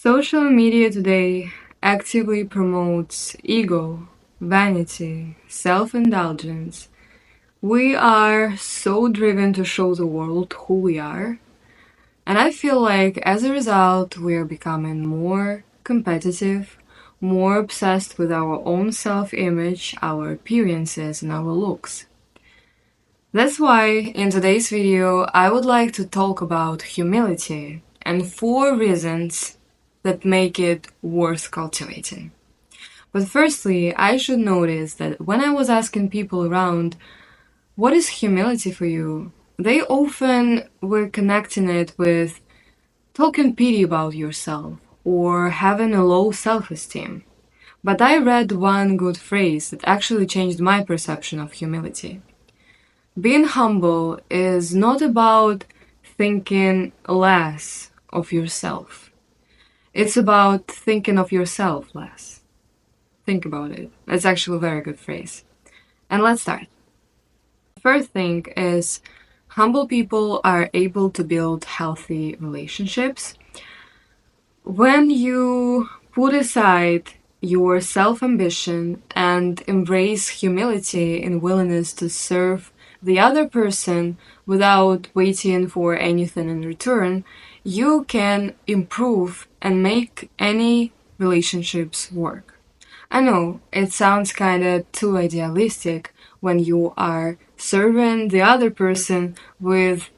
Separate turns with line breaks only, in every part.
Social media today actively promotes ego, vanity, self-indulgence. We are so driven to show the world who we are, and I feel like as a result, we are becoming more competitive, more obsessed with our own self-image, our appearances, and our looks. That's why in today's video, I would like to talk about humility and 4 reasons that make it worth cultivating. But firstly, I should notice that when I was asking people around, what is humility for you? They often were connecting it with talking pity about yourself or having a low self-esteem. But I read one good phrase that actually changed my perception of humility. Being humble is not about thinking less of yourself. It's about thinking of yourself less. Think about it. That's actually a very good phrase. And let's start. First thing is humble people are able to build healthy relationships. When you put aside your self-ambition and embrace humility and willingness to serve the other person without waiting for anything in return, you can improve and make any relationships work. I know it sounds kinda too idealistic when you are serving the other person with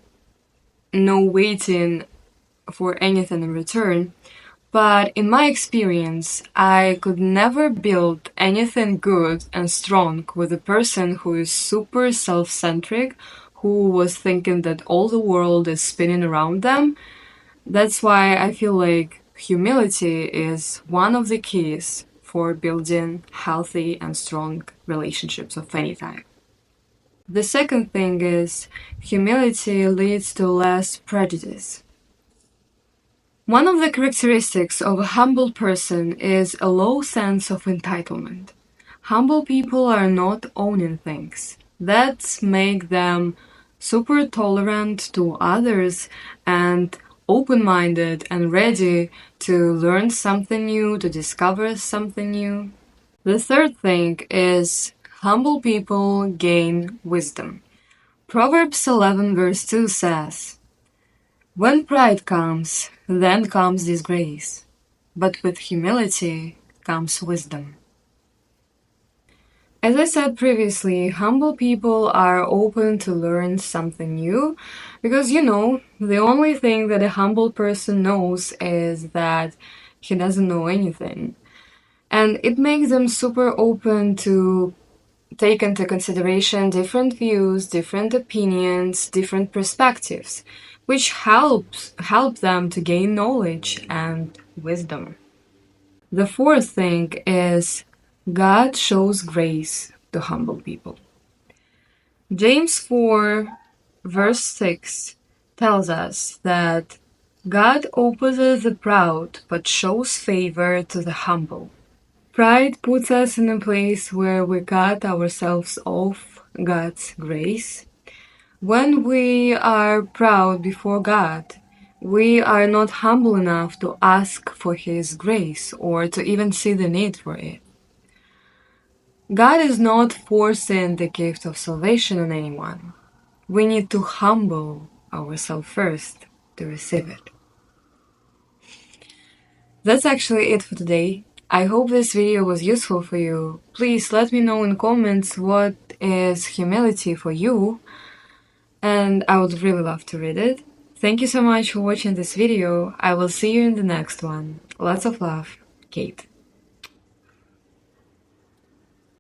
no waiting for anything in return, but in my experience, I could never build anything good and strong with a person who is super self-centric, who was thinking that all the world is spinning around them. That's why I feel like humility is one of the keys for building healthy and strong relationships of any type. The second thing is humility leads to less prejudice. One of the characteristics of a humble person is a low sense of entitlement. Humble people are not owning things. That makes them super tolerant to others and open-minded and ready to learn something new, to discover something new. The third thing is humble people gain wisdom. Proverbs 11 verse 2 says, "When pride comes, then comes disgrace, but with humility comes wisdom." As I said previously, humble people are open to learn something new because, the only thing that a humble person knows is that he doesn't know anything. And it makes them super open to take into consideration different views, different opinions, different perspectives, which help them to gain knowledge and wisdom. The fourth thing is God shows grace to humble people. James 4 verse 6 tells us that God opposes the proud but shows favor to the humble. Pride puts us in a place where we cut ourselves off God's grace. When we are proud before God, we are not humble enough to ask for His grace or to even see the need for it. God is not forcing the gift of salvation on anyone. We need to humble ourselves first to receive it. That's actually it for today. I hope this video was useful for you. Please let me know in comments what is humility for you, and I would really love to read it. Thank you so much for watching this video. I will see you in the next one. Lots of love, Kate.